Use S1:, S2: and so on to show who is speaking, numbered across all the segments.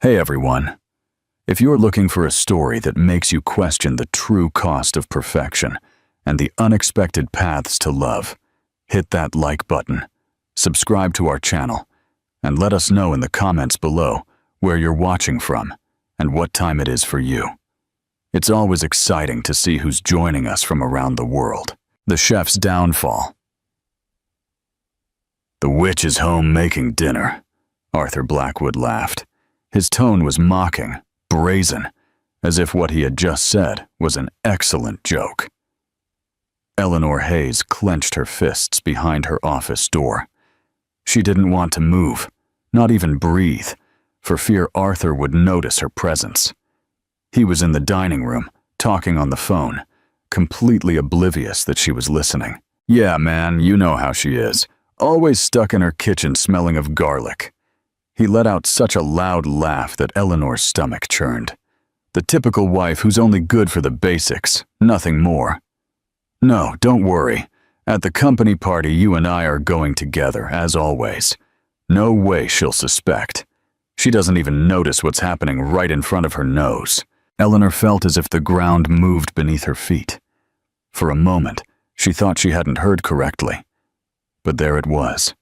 S1: Hey everyone. If you're looking for a story that makes you question the true cost of perfection and the unexpected paths to love, hit that like button, subscribe to our channel, and let us know in the comments below where you're watching from and what time it is for you. It's always exciting to see who's joining us from around the world. The chef's downfall. The witch is home making dinner, Arthur Blackwood laughed. His tone was mocking, brazen, as if what he had just said was an excellent joke. Eleanor Hayes clenched her fists behind her office door. She didn't want to move, not even breathe, for fear Arthur would notice her presence. He was in the dining room, talking on the phone, completely oblivious that she was listening. Yeah, man, you know how she is. Always stuck in her kitchen smelling of garlic. He let out such a loud laugh that Eleanor's stomach churned. The typical wife who's only good for the basics, nothing more. No, don't worry. At the company party, you and I are going together, as always. No way she'll suspect. She doesn't even notice what's happening right in front of her nose. Eleanor felt as if the ground moved beneath her feet. For a moment, she thought she hadn't heard correctly. But there it was,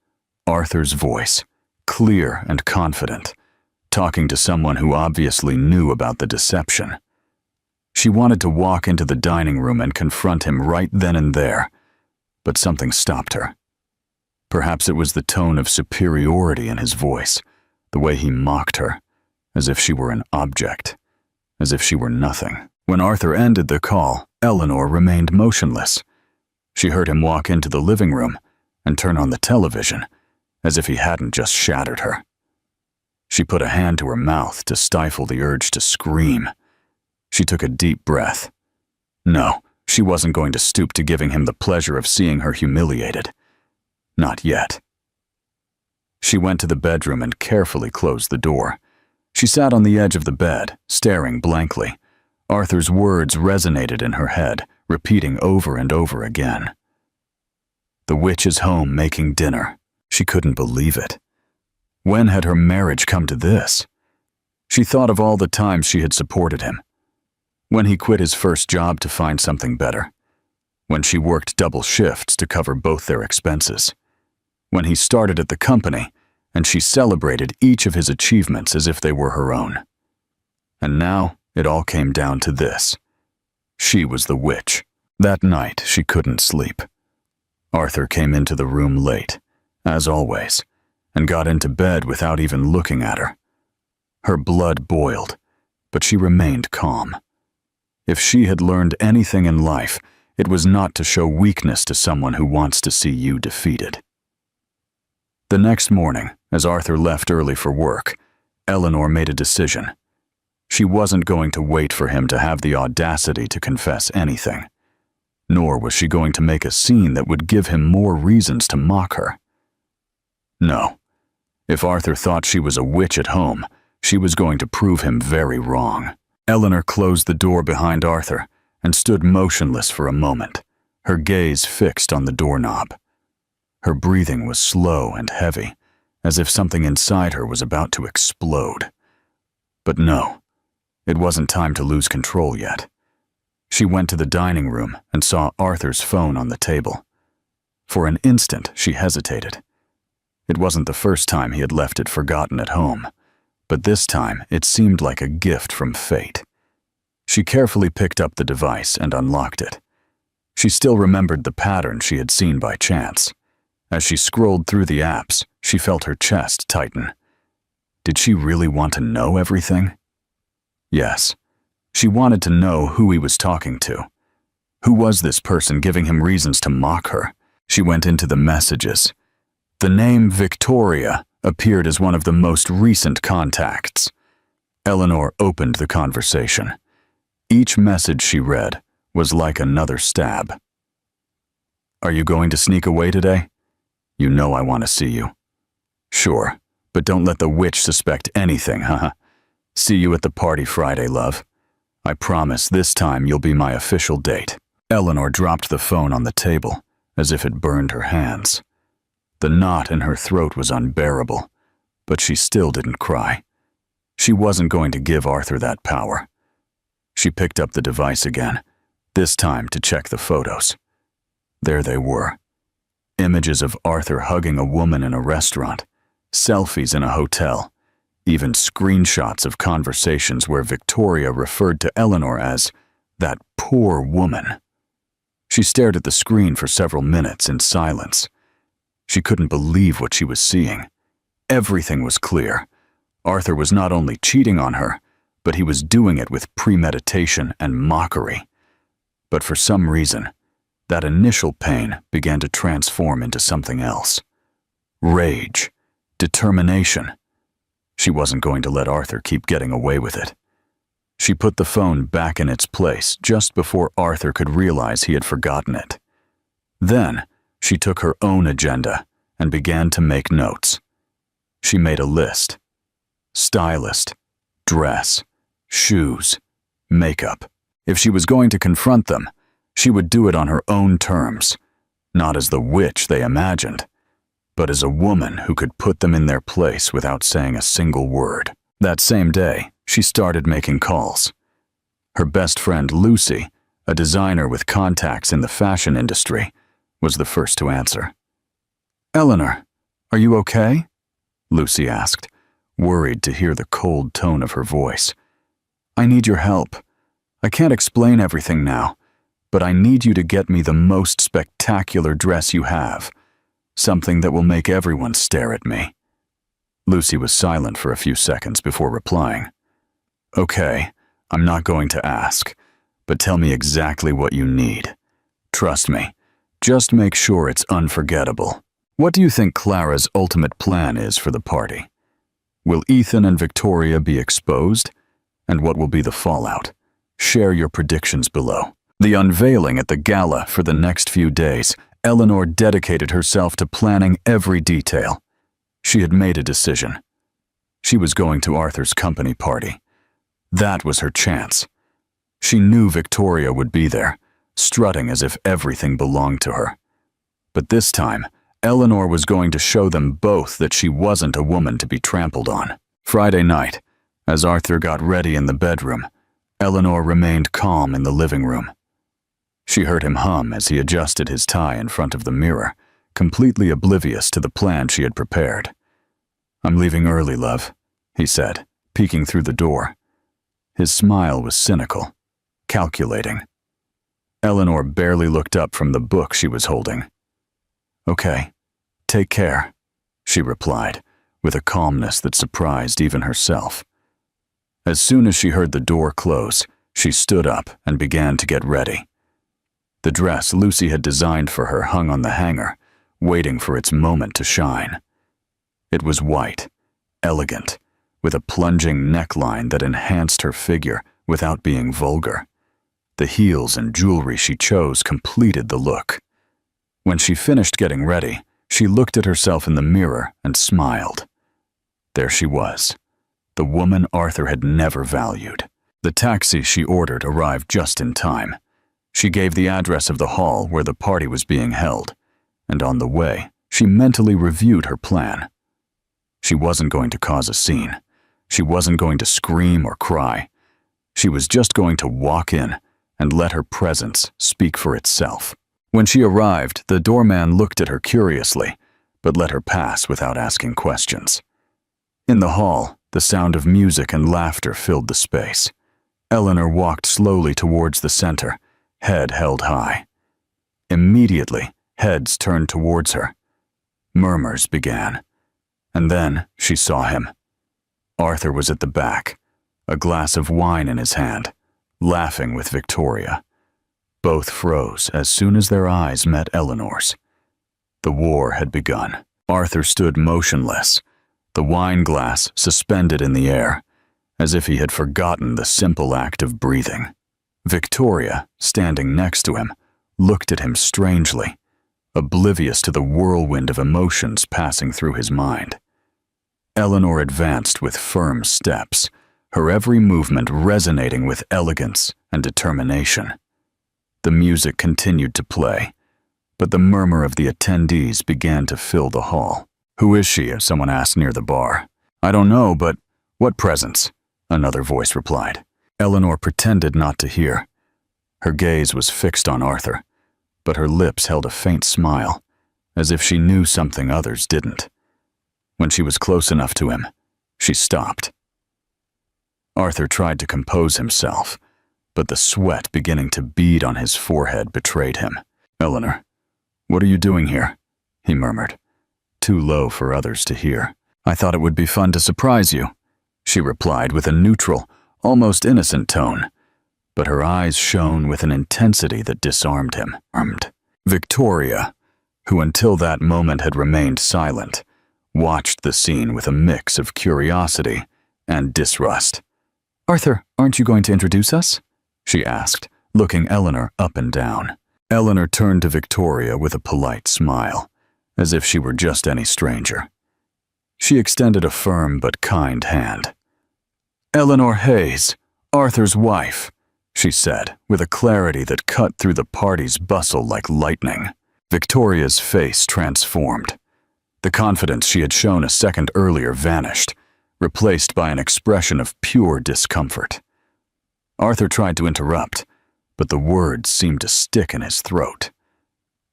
S1: Arthur's voice. Clear and confident, talking to someone who obviously knew about the deception. She wanted to walk into the dining room and confront him right then and there, but something stopped her. Perhaps it was the tone of superiority in his voice, the way he mocked her, as if she were an object, as if she were nothing. When Arthur ended the call, Eleanor remained motionless. She heard him walk into the living room and turn on the television, as if he hadn't just shattered her. She put a hand to her mouth to stifle the urge to scream. She took a deep breath. No, she wasn't going to stoop to giving him the pleasure of seeing her humiliated. Not yet. She went to the bedroom and carefully closed the door. She sat on the edge of the bed, staring blankly. Arthur's words resonated in her head, repeating over and over again. The witch is home making dinner. She couldn't believe it. When had her marriage come to this? She thought of all the times she had supported him. When he quit his first job to find something better. When she worked double shifts to cover both their expenses. When he started at the company, and she celebrated each of his achievements as if they were her own. And now it all came down to this. She was the witch. That night she couldn't sleep. Arthur came into the room late, as always, and got into bed without even looking at her. Her blood boiled, but she remained calm. If she had learned anything in life, it was not to show weakness to someone who wants to see you defeated. The next morning, as Arthur left early for work, Eleanor made a decision. She wasn't going to wait for him to have the audacity to confess anything. Nor was she going to make a scene that would give him more reasons to mock her. No. If Arthur thought she was a witch at home, she was going to prove him very wrong. Eleanor closed the door behind Arthur and stood motionless for a moment, her gaze fixed on the doorknob. Her breathing was slow and heavy, as if something inside her was about to explode. But no, it wasn't time to lose control yet. She went to the dining room and saw Arthur's phone on the table. For an instant, she hesitated. It wasn't the first time he had left it forgotten at home, but this time it seemed like a gift from fate. She carefully picked up the device and unlocked it. She still remembered the pattern she had seen by chance. As she scrolled through the apps, she felt her chest tighten. Did she really want to know everything? Yes. She wanted to know who he was talking to. Who was this person giving him reasons to mock her? She went into the messages. The name Victoria appeared as one of the most recent contacts. Eleanor opened the conversation. Each message she read was like another stab. Are you going to sneak away today? You know I want to see you. Sure, but don't let the witch suspect anything, haha. See you at the party Friday, love. I promise this time you'll be my official date. Eleanor dropped the phone on the table, as if it burned her hands. The knot in her throat was unbearable, but she still didn't cry. She wasn't going to give Arthur that power. She picked up the device again, this time to check the photos. There they were. Images of Arthur hugging a woman in a restaurant, selfies in a hotel, even screenshots of conversations where Victoria referred to Eleanor as that poor woman. She stared at the screen for several minutes in silence. She couldn't believe what she was seeing. Everything was clear. Arthur was not only cheating on her, but he was doing it with premeditation and mockery. But for some reason, that initial pain began to transform into something else. Rage, determination. She wasn't going to let Arthur keep getting away with it. She put the phone back in its place just before Arthur could realize he had forgotten it. Then, she took her own agenda and began to make notes. She made a list. Stylist, dress, shoes, makeup. If she was going to confront them, she would do it on her own terms, not as the witch they imagined, but as a woman who could put them in their place without saying a single word. That same day, she started making calls. Her best friend Lucy, a designer with contacts in the fashion industry, was the first to answer. "Eleanor, are you okay?" Lucy asked, worried to hear the cold tone of her voice. "I need your help. I can't explain everything now, but I need you to get me the most spectacular dress you have, something that will make everyone stare at me." Lucy was silent for a few seconds before replying. "Okay, I'm not going to ask, but tell me exactly what you need. Trust me, just make sure it's unforgettable. What do you think Clara's ultimate plan is for the party? Will Ethan and Victoria be exposed? And what will be the fallout? Share your predictions below." The unveiling at the gala for the next few days, Eleanor dedicated herself to planning every detail. She had made a decision. She was going to Arthur's company party. That was her chance. She knew Victoria would be there, strutting as if everything belonged to her. But this time, Eleanor was going to show them both that she wasn't a woman to be trampled on. Friday night, as Arthur got ready in the bedroom, Eleanor remained calm in the living room. She heard him hum as he adjusted his tie in front of the mirror, completely oblivious to the plan she had prepared. "I'm leaving early, love," he said, peeking through the door. His smile was cynical, calculating. Eleanor barely looked up from the book she was holding. "Okay, take care," she replied, with a calmness that surprised even herself. As soon as she heard the door close, she stood up and began to get ready. The dress Lucy had designed for her hung on the hanger, waiting for its moment to shine. It was white, elegant, with a plunging neckline that enhanced her figure without being vulgar. The heels and jewelry she chose completed the look. When she finished getting ready, she looked at herself in the mirror and smiled. There she was, the woman Arthur had never valued. The taxi she ordered arrived just in time. She gave the address of the hall where the party was being held, and on the way, she mentally reviewed her plan. She wasn't going to cause a scene. She wasn't going to scream or cry. She was just going to walk in and let her presence speak for itself. When she arrived, the doorman looked at her curiously, but let her pass without asking questions. In the hall, the sound of music and laughter filled the space. Eleanor walked slowly towards the center, head held high. Immediately, heads turned towards her. Murmurs began. And then she saw him. Arthur was at the back, a glass of wine in his hand, laughing with Victoria. Both froze as soon as their eyes met Eleanor's. The war had begun. Arthur stood motionless, the wine glass suspended in the air, as if he had forgotten the simple act of breathing. Victoria, standing next to him, looked at him strangely, oblivious to the whirlwind of emotions passing through his mind. Eleanor advanced with firm steps, her every movement resonating with elegance and determination. The music continued to play, but the murmur of the attendees began to fill the hall. "Who is she?" someone asked near the bar. "I don't know, but what presents?" another voice replied. Eleanor pretended not to hear. Her gaze was fixed on Arthur, but her lips held a faint smile, as if she knew something others didn't. When she was close enough to him, she stopped. Arthur tried to compose himself, but the sweat beginning to bead on his forehead betrayed him. "Eleanor, what are you doing here?" he murmured, too low for others to hear. "I thought it would be fun to surprise you," she replied with a neutral, almost innocent tone, but her eyes shone with an intensity that disarmed him. Victoria, who until that moment had remained silent, watched the scene with a mix of curiosity and distrust. "Arthur, aren't you going to introduce us?" she asked, looking Eleanor up and down. Eleanor turned to Victoria with a polite smile, as if she were just any stranger. She extended a firm but kind hand. "Eleanor Hayes, Arthur's wife," she said, with a clarity that cut through the party's bustle like lightning. Victoria's face transformed. The confidence she had shown a second earlier vanished, replaced by an expression of pure discomfort. Arthur tried to interrupt, but the words seemed to stick in his throat.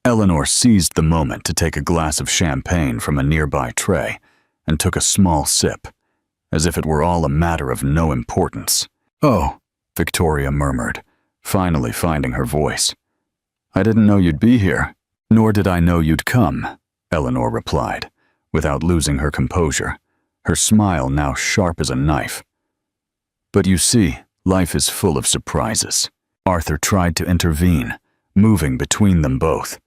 S1: Eleanor seized the moment to take a glass of champagne from a nearby tray and took a small sip, as if it were all a matter of no importance. "Oh," Victoria murmured, finally finding her voice. "I didn't know you'd be here." "Nor did I know you'd come," Eleanor replied, without losing her composure, her smile now sharp as a knife. "But you see, life is full of surprises." Arthur tried to intervene, moving between them both,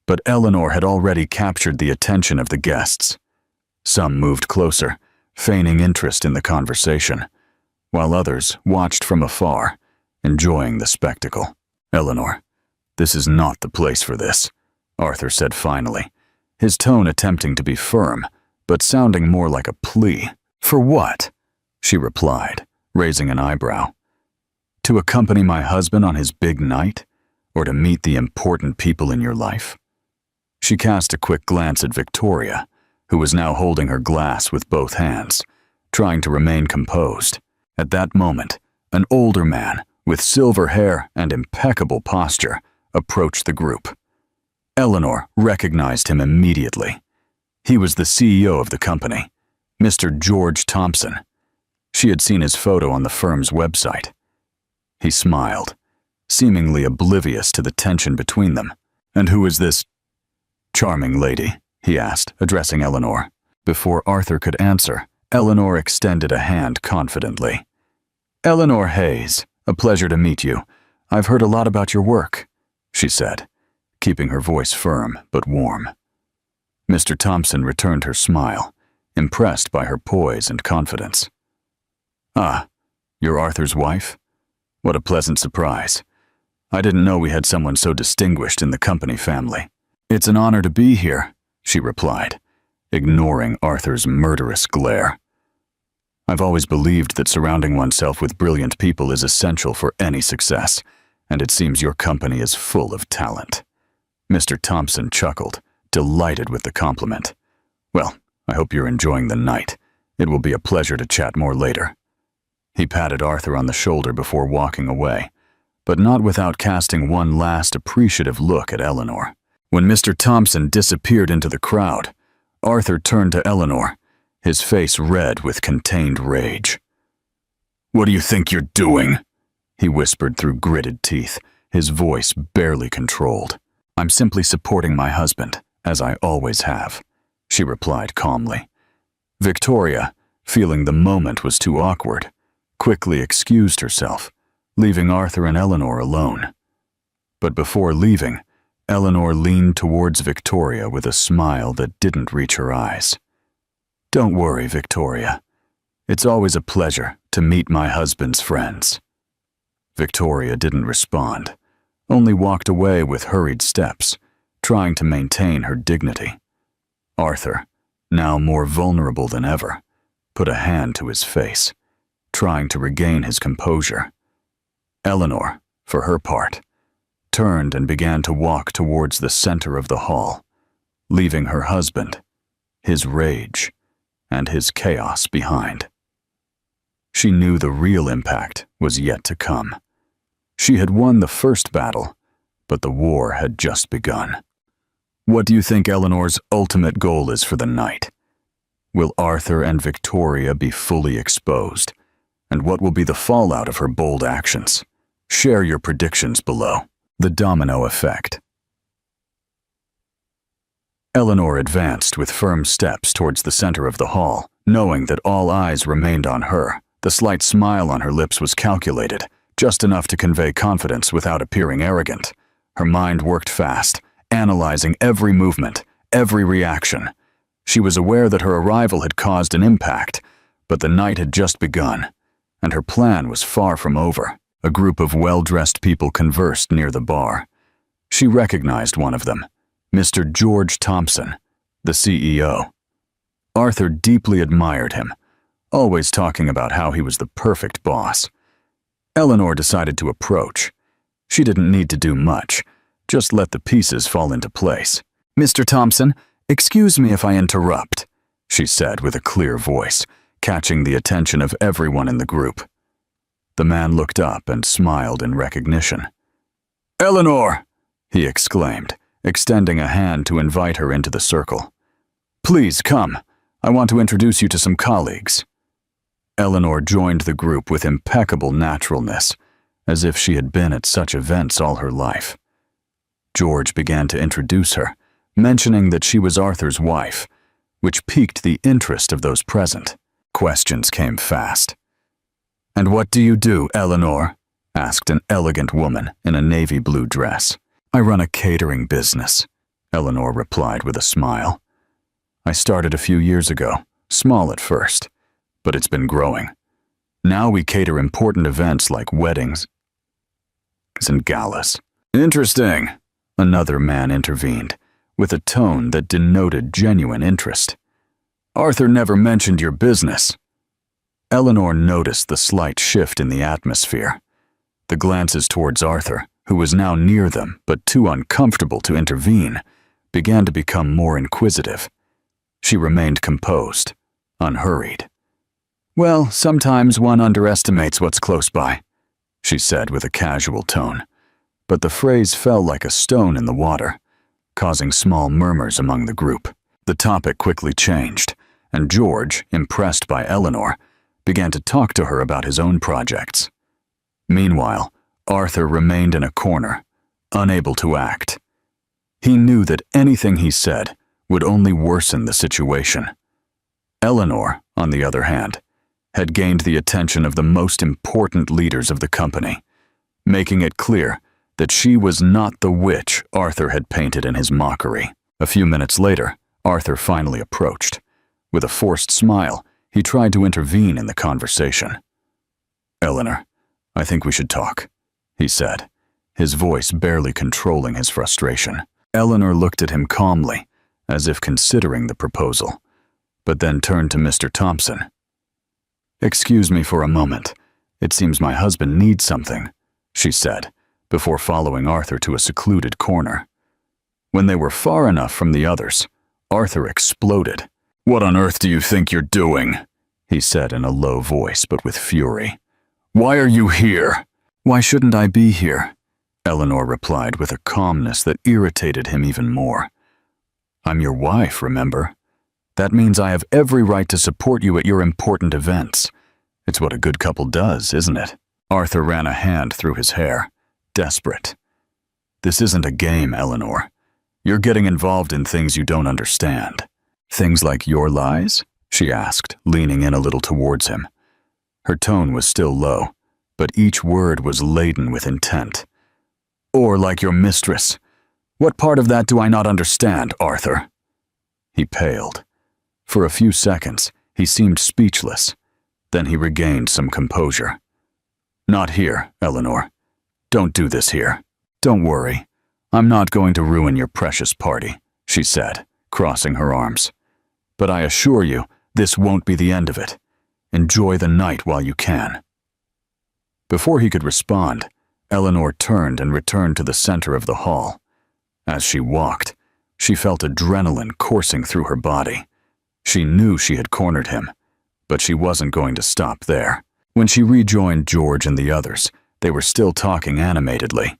S1: but Eleanor had already captured the attention of the guests. Some moved closer, feigning interest in the conversation, while others watched from afar, enjoying the spectacle. "Eleanor, this is not the place for this," Arthur said finally, his tone attempting to be firm, but sounding more like a plea. "For what?" she replied, raising an eyebrow. "To accompany my husband on his big night, or to meet the important people in your life?" She cast a quick glance at Victoria, who was now holding her glass with both hands, trying to remain composed. At that moment, an older man with silver hair and impeccable posture approached the group. Eleanor recognized him immediately. He was the CEO of the company, Mr. George Thompson. She had seen his photo on the firm's website. He smiled, seemingly oblivious to the tension between them. "And who is this charming lady?" he asked, addressing Eleanor. Before Arthur could answer, Eleanor extended a hand confidently. "Eleanor Hayes, a pleasure to meet you. I've heard a lot about your work," she said, keeping her voice firm but warm. Mr. Thompson returned her smile, impressed by her poise and confidence. "Ah, you're Arthur's wife? What a pleasant surprise. I didn't know we had someone so distinguished in the company family." "It's an honor to be here," she replied, ignoring Arthur's murderous glare. "I've always believed that surrounding oneself with brilliant people is essential for any success, and it seems your company is full of talent." Mr. Thompson chuckled, delighted with the compliment. "Well, I hope you're enjoying the night. It will be a pleasure to chat more later." He patted Arthur on the shoulder before walking away, but not without casting one last appreciative look at Eleanor. When Mr. Thompson disappeared into the crowd, Arthur turned to Eleanor, his face red with contained rage. "What do you think you're doing?" he whispered through gritted teeth, his voice barely controlled. "I'm simply supporting my husband, as I always have," she replied calmly. Victoria, feeling the moment was too awkward, quickly excused herself, leaving Arthur and Eleanor alone. But before leaving, Eleanor leaned towards Victoria with a smile that didn't reach her eyes. "Don't worry, Victoria. It's always a pleasure to meet my husband's friends." Victoria didn't respond, only walked away with hurried steps, trying to maintain her dignity. Arthur, now more vulnerable than ever, put a hand to his face, trying to regain his composure. Eleanor, for her part, turned and began to walk towards the center of the hall, leaving her husband, his rage, and his chaos behind. She knew the real impact was yet to come. She had won the first battle, but the war had just begun. What do you think Eleanor's ultimate goal is for the night? Will Arthur and Victoria be fully exposed? And what will be the fallout of her bold actions? Share your predictions below. The domino effect. Eleanor advanced with firm steps towards the center of the hall, knowing that all eyes remained on her. The slight smile on her lips was calculated, just enough to convey confidence without appearing arrogant. Her mind worked fast, analyzing every movement, every reaction. She was aware that her arrival had caused an impact, but the night had just begun, and her plan was far from over. A group of well-dressed people conversed near the bar. She recognized one of them, Mr. George Thompson, the CEO. Arthur deeply admired him, always talking about how he was the perfect boss. Eleanor decided to approach. She didn't need to do much, just let the pieces fall into place. "Mr. Thompson, excuse me if I interrupt," she said with a clear voice, catching the attention of everyone in the group. The man looked up and smiled in recognition. "Eleanor!" he exclaimed, extending a hand to invite her into the circle. "Please come. I want to introduce you to some colleagues." Eleanor joined the group with impeccable naturalness, as if she had been at such events all her life. George began to introduce her, mentioning that she was Arthur's wife, which piqued the interest of those present. Questions came fast. "And what do you do, Eleanor?" asked an elegant woman in a navy blue dress. "I run a catering business," Eleanor replied with a smile. "I started a few years ago, small at first, but it's been growing. Now we cater important events like weddings and galas." "Interesting," another man intervened, with a tone that denoted genuine interest. "Arthur never mentioned your business." Eleanor noticed the slight shift in the atmosphere. The glances towards Arthur, who was now near them but too uncomfortable to intervene, began to become more inquisitive. She remained composed, unhurried. "Well, sometimes one underestimates what's close by," she said with a casual tone, but the phrase fell like a stone in the water, causing small murmurs among the group. The topic quickly changed, and George, impressed by Eleanor, began to talk to her about his own projects. Meanwhile, Arthur remained in a corner, unable to act. He knew that anything he said would only worsen the situation. Eleanor, on the other hand, had gained the attention of the most important leaders of the company, making it clear that she was not the witch Arthur had painted in his mockery. A few minutes later, Arthur finally approached. With a forced smile, he tried to intervene in the conversation. "Eleanor, I think we should talk," he said, his voice barely controlling his frustration. Eleanor looked at him calmly, as if considering the proposal, but then turned to Mr. Thompson. "Excuse me for a moment. It seems my husband needs something," she said, before following Arthur to a secluded corner. When they were far enough from the others, Arthur exploded. "What on earth do you think you're doing?" he said in a low voice but with fury. "Why are you here?" "Why shouldn't I be here?" Eleanor replied with a calmness that irritated him even more. "I'm your wife, remember? That means I have every right to support you at your important events. It's what a good couple does, isn't it?" Arthur ran a hand through his hair, desperate. "This isn't a game, Eleanor. You're getting involved in things you don't understand." "Things like your lies?" she asked, leaning in a little towards him. Her tone was still low, but each word was laden with intent. "Or like your mistress. What part of that do I not understand, Arthur?" He paled. For a few seconds, he seemed speechless. Then he regained some composure. "Not here, Eleanor. Don't do this here." "Don't worry. I'm not going to ruin your precious party," she said, crossing her arms. "But I assure you, this won't be the end of it. Enjoy the night while you can." Before he could respond, Eleanor turned and returned to the center of the hall. As she walked, she felt adrenaline coursing through her body. She knew she had cornered him, but she wasn't going to stop there. When she rejoined George and the others, they were still talking animatedly.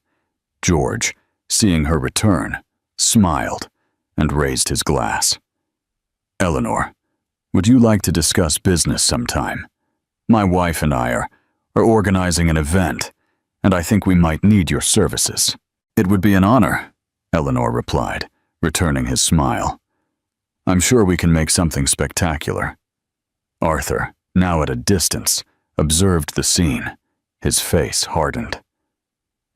S1: George, seeing her return, smiled and raised his glass. "Eleanor, would you like to discuss business sometime? My wife and I are organizing an event, and I think we might need your services." "It would be an honor," Eleanor replied, returning his smile. "I'm sure we can make something spectacular." Arthur, now at a distance, observed the scene. His face hardened.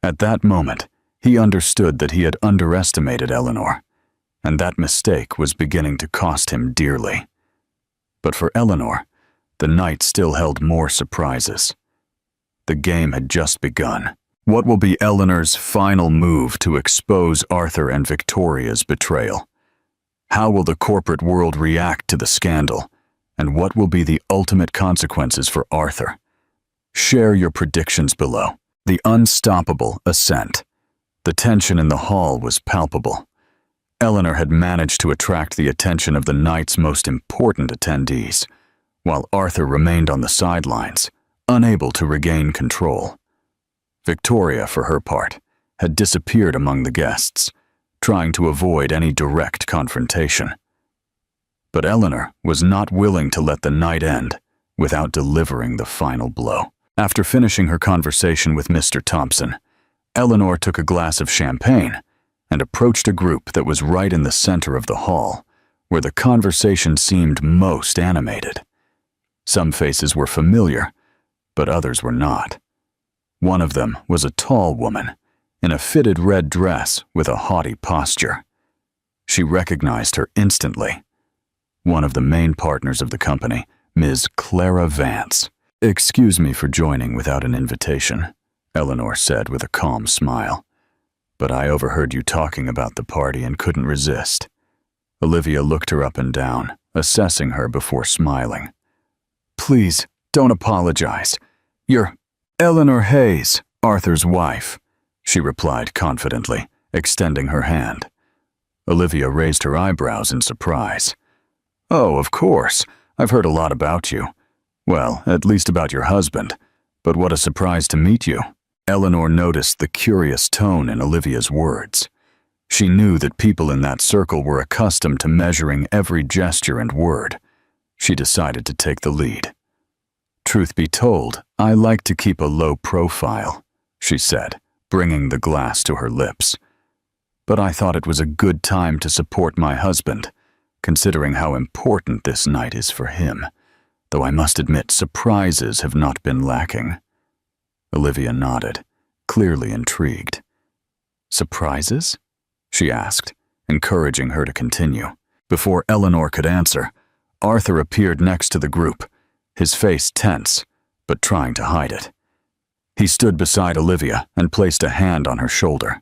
S1: At that moment, he understood that he had underestimated Eleanor, and that mistake was beginning to cost him dearly. But for Eleanor, the night still held more surprises. The game had just begun. What will be Eleanor's final move to expose Arthur and Victoria's betrayal? How will the corporate world react to the scandal? And what will be the ultimate consequences for Arthur? Share your predictions below. The unstoppable ascent. The tension in the hall was palpable. Eleanor had managed to attract the attention of the night's most important attendees, while Arthur remained on the sidelines, unable to regain control. Victoria, for her part, had disappeared among the guests, trying to avoid any direct confrontation. But Eleanor was not willing to let the night end without delivering the final blow. After finishing her conversation with Mr. Thompson, Eleanor took a glass of champagne and approached a group that was right in the center of the hall, where the conversation seemed most animated. Some faces were familiar, but others were not. One of them was a tall woman, in a fitted red dress with a haughty posture. She recognized her instantly. One of the main partners of the company, Ms. Clara Vance. "Excuse me for joining without an invitation," Eleanor said with a calm smile. "But I overheard you talking about the party and couldn't resist." Olivia looked her up and down, assessing her before smiling. "Please, don't apologize. You're Eleanor Hayes, Arthur's wife," she replied confidently, extending her hand. Olivia raised her eyebrows in surprise. "Oh, of course. I've heard a lot about you. Well, at least about your husband. But what a surprise to meet you." Eleanor noticed the curious tone in Olivia's words. She knew that people in that circle were accustomed to measuring every gesture and word. She decided to take the lead. "Truth be told, I like to keep a low profile," she said, bringing the glass to her lips. "But I thought it was a good time to support my husband, considering how important this night is for him, though I must admit surprises have not been lacking." Olivia nodded, clearly intrigued. "Surprises?" she asked, encouraging her to continue. Before Eleanor could answer, Arthur appeared next to the group, his face tense, but trying to hide it. He stood beside Olivia and placed a hand on her shoulder.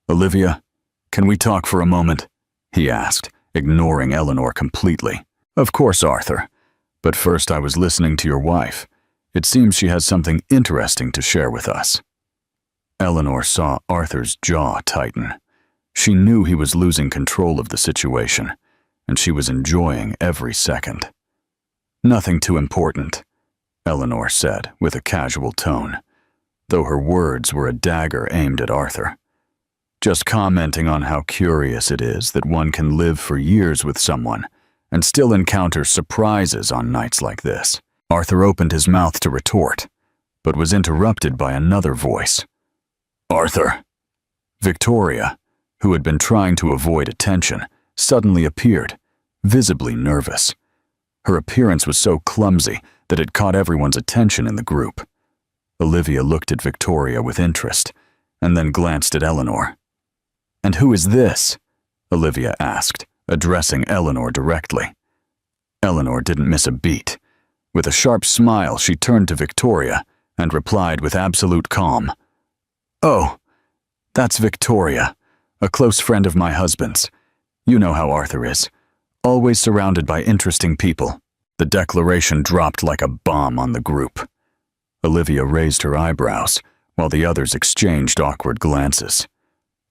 S1: "Olivia, can we talk for a moment?" he asked, ignoring Eleanor completely. "Of course, Arthur. But first I was listening to your wife. It seems she has something interesting to share with us." Eleanor saw Arthur's jaw tighten. She knew he was losing control of the situation, and she was enjoying every second. "Nothing too important," Eleanor said with a casual tone, though her words were a dagger aimed at Arthur. "Just commenting on how curious it is that one can live for years with someone and still encounter surprises on nights like this." Arthur opened his mouth to retort, but was interrupted by another voice. "Arthur!" Victoria, who had been trying to avoid attention, suddenly appeared, visibly nervous. Her appearance was so clumsy that it caught everyone's attention in the group. Olivia looked at Victoria with interest, and then glanced at Eleanor. "And who is this?" Olivia asked, addressing Eleanor directly. Eleanor didn't miss a beat. With a sharp smile, she turned to Victoria and replied with absolute calm. "Oh, that's Victoria, a close friend of my husband's. You know how Arthur is, always surrounded by interesting people." The declaration dropped like a bomb on the group. Olivia raised her eyebrows, while the others exchanged awkward glances.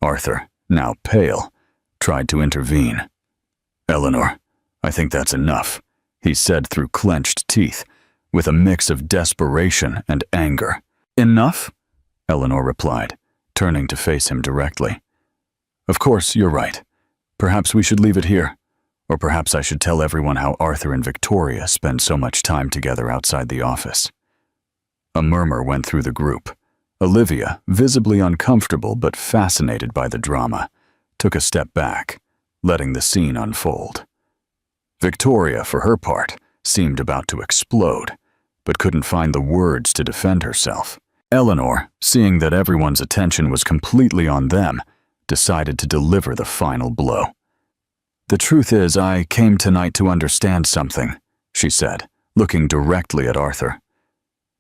S1: Arthur, now pale, tried to intervene. "Eleanor, I think that's enough," he said through clenched teeth, with a mix of desperation and anger. "Enough?" Eleanor replied, turning to face him directly. "Of course, you're right. Perhaps we should leave it here. Or perhaps I should tell everyone how Arthur and Victoria spend so much time together outside the office." A murmur went through the group. Olivia, visibly uncomfortable but fascinated by the drama, took a step back, letting the scene unfold. Victoria, for her part, seemed about to explode, but couldn't find the words to defend herself. Eleanor, seeing that everyone's attention was completely on them, decided to deliver the final blow. "The truth is, I came tonight to understand something," she said, looking directly at Arthur.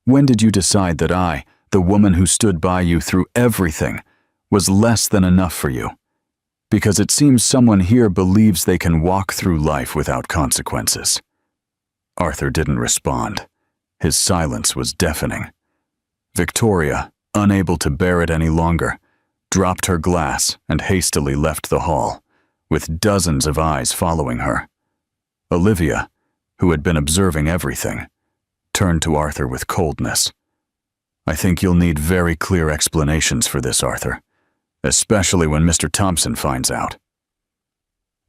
S1: "When did you decide that I, the woman who stood by you through everything, was less than enough for you? Because it seems someone here believes they can walk through life without consequences." Arthur didn't respond. His silence was deafening. Victoria, unable to bear it any longer, dropped her glass and hastily left the hall, with dozens of eyes following her. Olivia, who had been observing everything, turned to Arthur with coldness. "I think you'll need very clear explanations for this, Arthur, especially when Mr. Thompson finds out."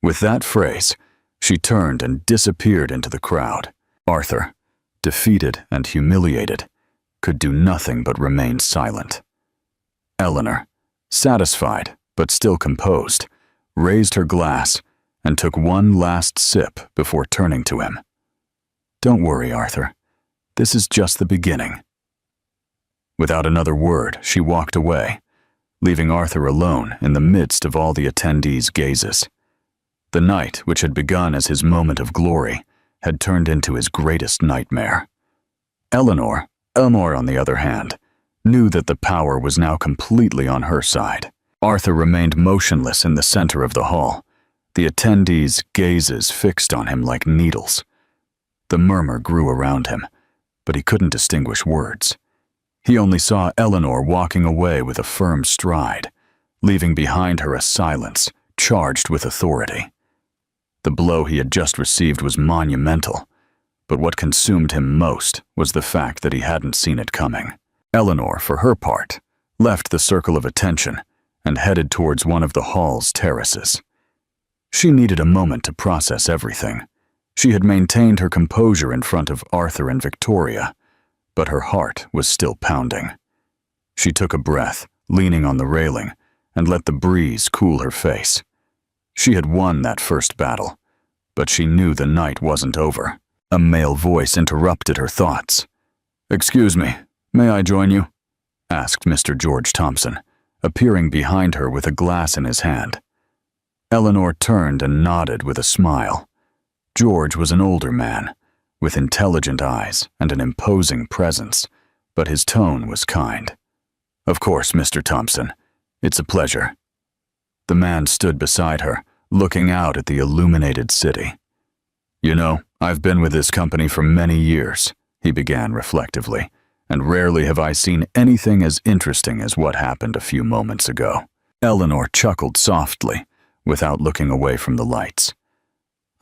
S1: With that phrase, she turned and disappeared into the crowd. Arthur, defeated and humiliated, could do nothing but remain silent. Eleanor, satisfied but still composed, raised her glass and took one last sip before turning to him. "Don't worry, Arthur. This is just the beginning." Without another word, she walked away, leaving Arthur alone in the midst of all the attendees' gazes. The night, which had begun as his moment of glory, had turned into his greatest nightmare. Eleanor, on the other hand, knew that the power was now completely on her side. Arthur remained motionless in the center of the hall, the attendees' gazes fixed on him like needles. The murmur grew around him, but he couldn't distinguish words. He only saw Eleanor walking away with a firm stride, leaving behind her a silence charged with authority. The blow he had just received was monumental, but what consumed him most was the fact that he hadn't seen it coming. Eleanor, for her part, left the circle of attention and headed towards one of the hall's terraces. She needed a moment to process everything. She had maintained her composure in front of Arthur and Victoria, but her heart was still pounding. She took a breath, leaning on the railing, and let the breeze cool her face. She had won that first battle, but she knew the night wasn't over. A male voice interrupted her thoughts. "Excuse me, may I join you?" asked Mr. George Thompson, appearing behind her with a glass in his hand. Eleanor turned and nodded with a smile. George was an older man, with intelligent eyes and an imposing presence, but his tone was kind. "Of course, Mr. Thompson. It's a pleasure." The man stood beside her, looking out at the illuminated city. "You know, I've been with this company for many years," he began reflectively, "and rarely have I seen anything as interesting as what happened a few moments ago." Eleanor chuckled softly, without looking away from the lights.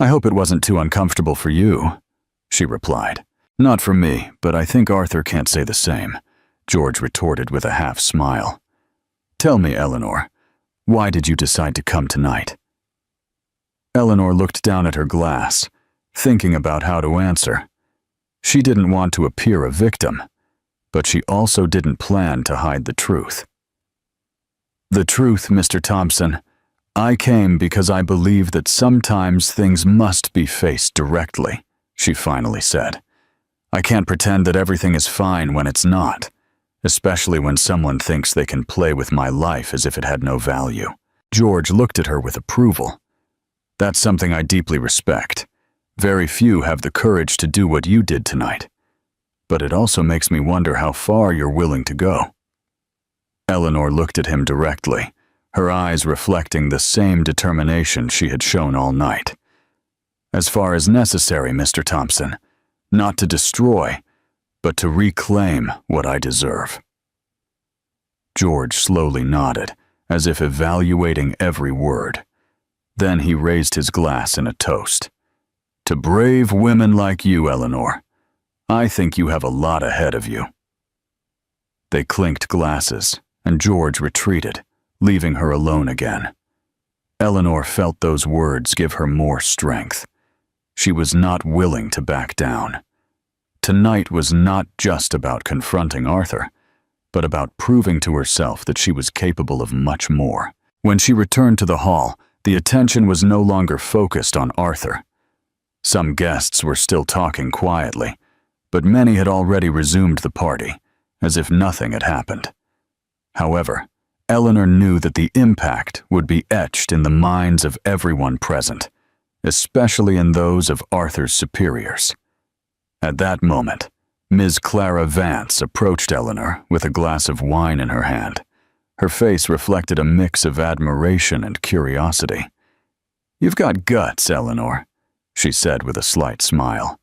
S1: "I hope it wasn't too uncomfortable for you," she replied. "Not for me, but I think Arthur can't say the same," George retorted with a half smile. "Tell me, Eleanor, why did you decide to come tonight?" Eleanor looked down at her glass, thinking about how to answer. She didn't want to appear a victim, but she also didn't plan to hide the truth. "The truth, Mr. Thompson, I came because I believe that sometimes things must be faced directly," she finally said. "I can't pretend that everything is fine when it's not, especially when someone thinks they can play with my life as if it had no value." George looked at her with approval. "That's something I deeply respect. Very few have the courage to do what you did tonight. But it also makes me wonder how far you're willing to go." Eleanor looked at him directly, her eyes reflecting the same determination she had shown all night. "As far as necessary, Mr. Thompson. Not to destroy, but to reclaim what I deserve." George slowly nodded, as if evaluating every word. Then he raised his glass in a toast. "To brave women like you, Eleanor. I think you have a lot ahead of you." They clinked glasses, and George retreated, leaving her alone again. Eleanor felt those words give her more strength. She was not willing to back down. Tonight was not just about confronting Arthur, but about proving to herself that she was capable of much more. When she returned to the hall, the attention was no longer focused on Arthur. Some guests were still talking quietly, but many had already resumed the party, as if nothing had happened. However, Eleanor knew that the impact would be etched in the minds of everyone present, especially in those of Arthur's superiors. At that moment, Ms. Clara Vance approached Eleanor with a glass of wine in her hand. Her face reflected a mix of admiration and curiosity. "You've got guts, Eleanor," she said with a slight smile.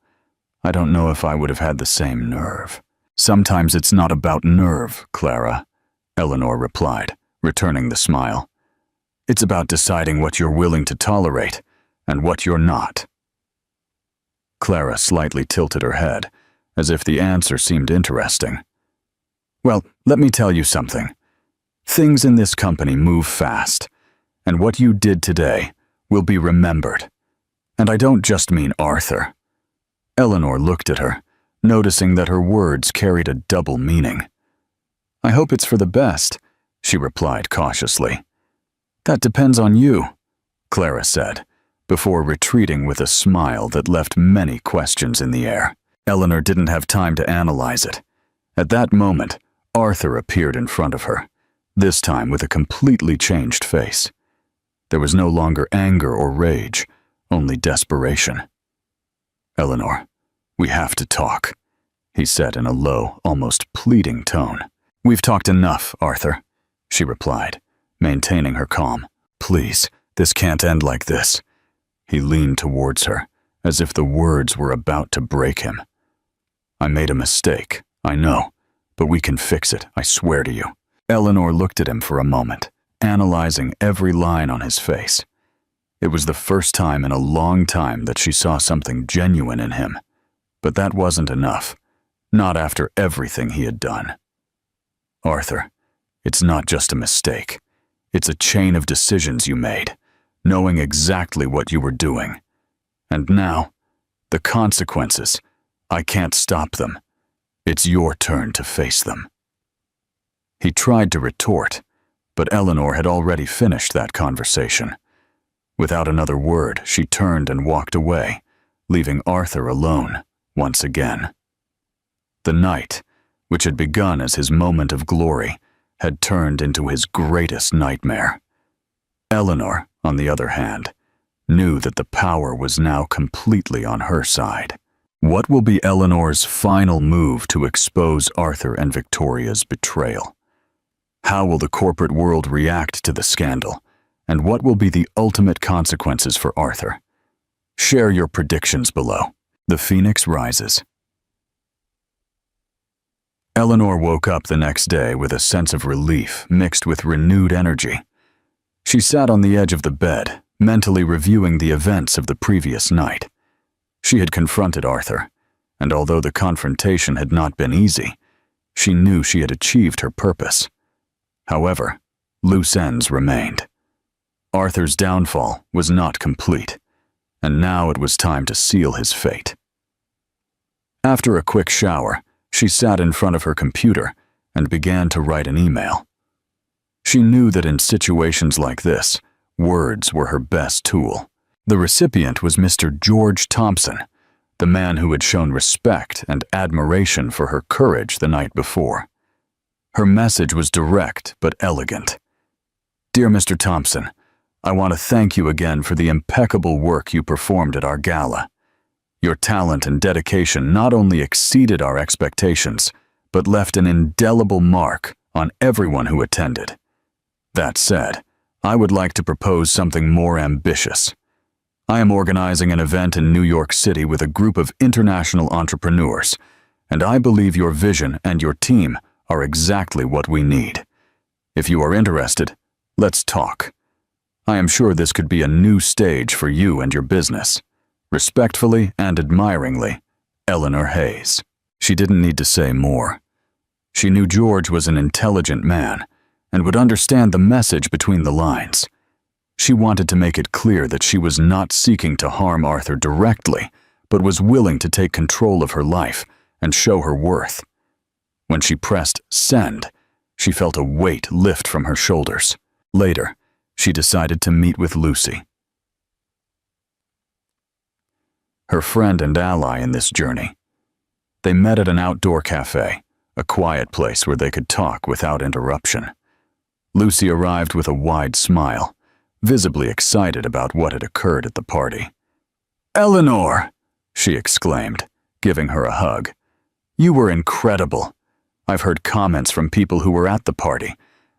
S1: "I don't know if I would have had the same nerve." "Sometimes it's not about nerve, Clara," Eleanor replied, returning the smile. "It's about deciding what you're willing to tolerate and what you're not." Clara slightly tilted her head, as if the answer seemed interesting. "Well, let me tell you something. Things in this company move fast, and what you did today will be remembered. And I don't just mean Arthur." Eleanor looked at her, noticing that her words carried a double meaning. "I hope it's for the best," she replied cautiously. "That depends on you," Clara said, before retreating with a smile that left many questions in the air. Eleanor didn't have time to analyze it. At that moment, Arthur appeared in front of her, this time with a completely changed face. There was no longer anger or rage, only desperation. "Eleanor, we have to talk," he said in a low, almost pleading tone. "We've talked enough, Arthur," she replied, maintaining her calm. "Please, this can't end like this." He leaned towards her, as if the words were about to break him. "I made a mistake, I know, but we can fix it, I swear to you." Eleanor looked at him for a moment, analyzing every line on his face. It was the first time in a long time that she saw something genuine in him, but that wasn't enough, not after everything he had done. "Arthur, it's not just a mistake. It's a chain of decisions you made, knowing exactly what you were doing. And now, the consequences, I can't stop them. It's your turn to face them." He tried to retort, but Eleanor had already finished that conversation. Without another word, she turned and walked away, leaving Arthur alone once again. The night, which had begun as his moment of glory, had turned into his greatest nightmare. Eleanor, on the other hand, knew that the power was now completely on her side. What will be Eleanor's final move to expose Arthur and Victoria's betrayal? How will the corporate world react to the scandal? And what will be the ultimate consequences for Arthur? Share your predictions below. The Phoenix Rises. Eleanor woke up the next day with a sense of relief mixed with renewed energy. She sat on the edge of the bed, mentally reviewing the events of the previous night. She had confronted Arthur, and although the confrontation had not been easy, she knew she had achieved her purpose. However, loose ends remained. Arthur's downfall was not complete, and now it was time to seal his fate. After a quick shower, she sat in front of her computer and began to write an email. She knew that in situations like this, words were her best tool. The recipient was Mr. George Thompson, the man who had shown respect and admiration for her courage the night before. Her message was direct but elegant. "Dear Mr. Thompson, I want to thank you again for the impeccable work you performed at our gala. Your talent and dedication not only exceeded our expectations, but left an indelible mark on everyone who attended. That said, I would like to propose something more ambitious. I am organizing an event in New York City with a group of international entrepreneurs, and I believe your vision and your team are exactly what we need. If you are interested, let's talk. I am sure this could be a new stage for you and your business. Respectfully and admiringly, Eleanor Hayes." She didn't need to say more. She knew George was an intelligent man and would understand the message between the lines. She wanted to make it clear that she was not seeking to harm Arthur directly, but was willing to take control of her life and show her worth. When she pressed send, she felt a weight lift from her shoulders. Later, she decided to meet with Lucy, her friend and ally in this journey. They met at an outdoor cafe, a quiet place where they could talk without interruption. Lucy arrived with a wide smile, visibly excited about what had occurred at the party. "Eleanor!" she exclaimed, giving her a hug. "You were incredible. I've heard comments from people who were at the party,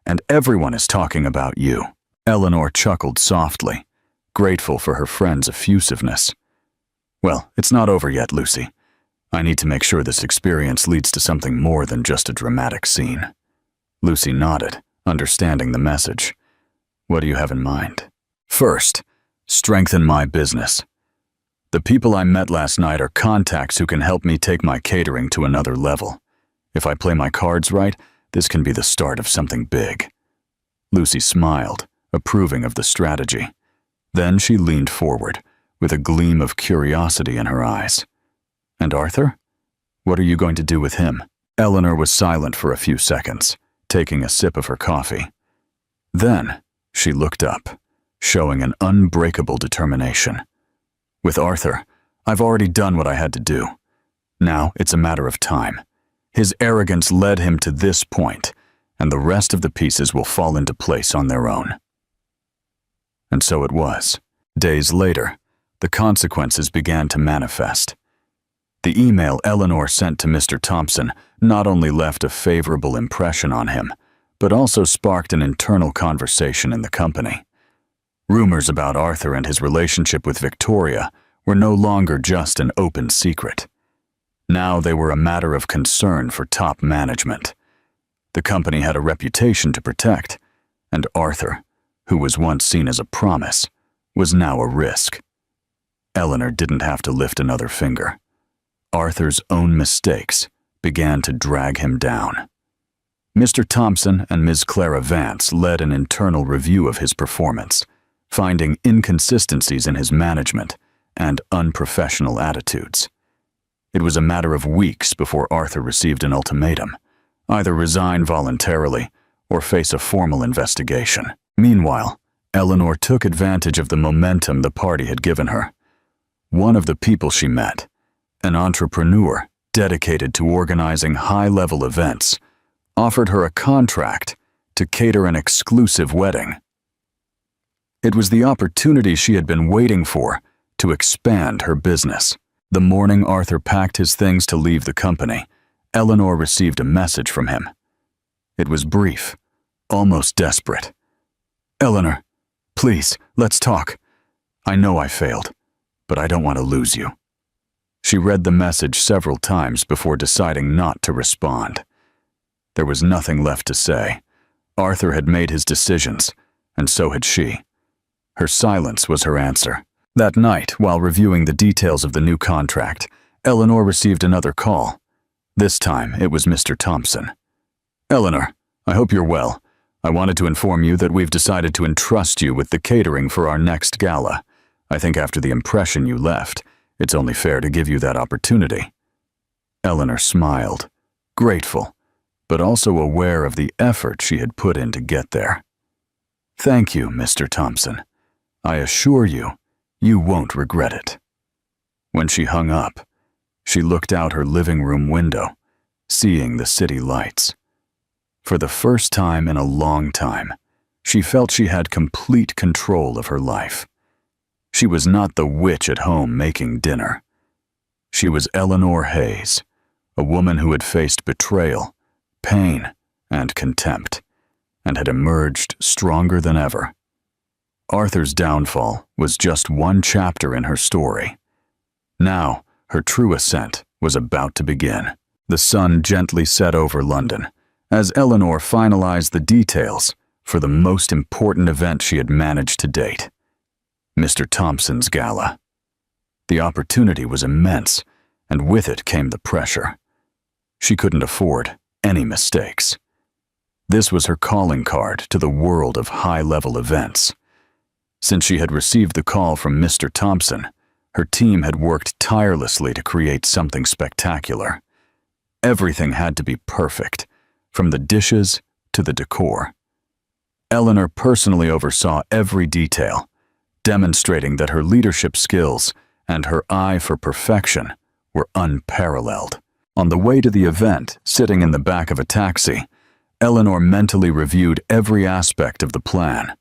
S1: and everyone is talking about you." Eleanor chuckled softly, grateful for her friend's effusiveness. "Well, it's not over yet, Lucy. I need to make sure this experience leads to something more than just a dramatic scene." Lucy nodded, understanding the message. "What do you have in mind?" "First, strengthen my business. The people I met last night are contacts who can help me take my catering to another level. If I play my cards right, this can be the start of something big." Lucy smiled, approving of the strategy. Then she leaned forward, with a gleam of curiosity in her eyes. "And Arthur? What are you going to do with him?" Eleanor was silent for a few seconds, taking a sip of her coffee. Then she looked up, showing an unbreakable determination. "With Arthur, I've already done what I had to do. Now it's a matter of time. His arrogance led him to this point, and the rest of the pieces will fall into place on their own." And so it was. Days later, the consequences began to manifest. The email Eleanor sent to Mr. Thompson not only left a favorable impression on him, but also sparked an internal conversation in the company. Rumors about Arthur and his relationship with Victoria were no longer just an open secret. Now they were a matter of concern for top management. The company had a reputation to protect, and Arthur, who was once seen as a promise, was now a risk. Eleanor didn't have to lift another finger. Arthur's own mistakes began to drag him down. Mr. Thompson and Ms. Clara Vance led an internal review of his performance, finding inconsistencies in his management and unprofessional attitudes. It was a matter of weeks before Arthur received an ultimatum: either resign voluntarily or face a formal investigation. Meanwhile, Eleanor took advantage of the momentum the party had given her. One of the people she met, an entrepreneur dedicated to organizing high-level events, offered her a contract to cater an exclusive wedding. It was the opportunity she had been waiting for to expand her business. The morning Arthur packed his things to leave the company, Eleanor received a message from him. It was brief, almost desperate. "Eleanor, please, let's talk. I know I failed, but I don't want to lose you." She read the message several times before deciding not to respond. There was nothing left to say. Arthur had made his decisions, and so had she. Her silence was her answer. That night, while reviewing the details of the new contract, Eleanor received another call. This time, it was Mr. Thompson. "Eleanor, I hope you're well. I wanted to inform you that we've decided to entrust you with the catering for our next gala. I think after the impression you left, it's only fair to give you that opportunity." Eleanor smiled, grateful, but also aware of the effort she had put in to get there. "Thank you, Mr. Thompson. I assure you, you won't regret it." When she hung up, she looked out her living room window, seeing the city lights. For the first time in a long time, she felt she had complete control of her life. She was not the witch at home making dinner. She was Eleanor Hayes, a woman who had faced betrayal, pain, and contempt, and had emerged stronger than ever. Arthur's downfall was just one chapter in her story. Now, her true ascent was about to begin. The sun gently set over London, as Eleanor finalized the details for the most important event she had managed to date: Mr. Thompson's gala. The opportunity was immense, and with it came the pressure. She couldn't afford any mistakes. This was her calling card to the world of high-level events. Since she had received the call from Mr. Thompson, her team had worked tirelessly to create something spectacular. Everything had to be perfect, from the dishes to the decor. Eleanor personally oversaw every detail, demonstrating that her leadership skills and her eye for perfection were unparalleled. On the way to the event, sitting in the back of a taxi, Eleanor mentally reviewed every aspect of the plan.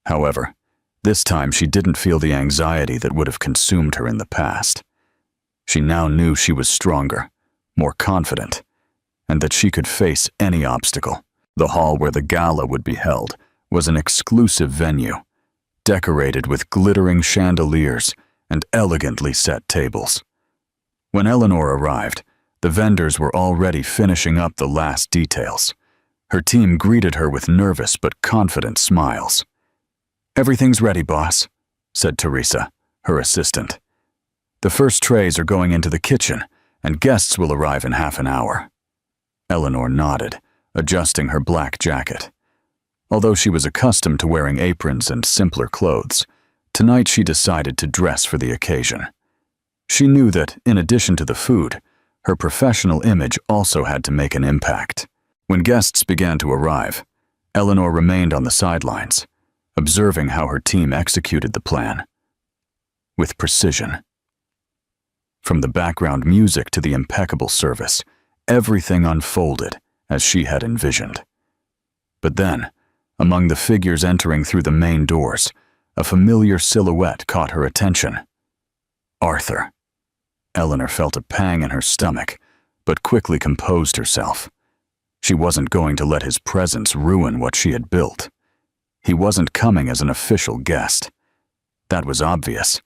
S1: However, this time she didn't feel the anxiety that would have consumed her in the past. She now knew she was stronger, more confident, and that she could face any obstacle. The hall where the gala would be held was an exclusive venue, decorated with glittering chandeliers and elegantly set tables. When Eleanor arrived, the vendors were already finishing up the last details. Her team greeted her with nervous but confident smiles. "Everything's ready, boss," said Teresa, her assistant. "The first trays are going into the kitchen, and guests will arrive in half an hour." Eleanor nodded, adjusting her black jacket. Although she was accustomed to wearing aprons and simpler clothes, tonight she decided to dress for the occasion. She knew that, in addition to the food, her professional image also had to make an impact. When guests began to arrive, Eleanor remained on the sidelines, observing how her team executed the plan. With precision. From the background music to the impeccable service, everything unfolded as she had envisioned. But then, among the figures entering through the main doors, a familiar silhouette caught her attention. Arthur. Eleanor felt a pang in her stomach, but quickly composed herself. She wasn't going to let his presence ruin what she had built. He wasn't coming as an official guest. That was obvious.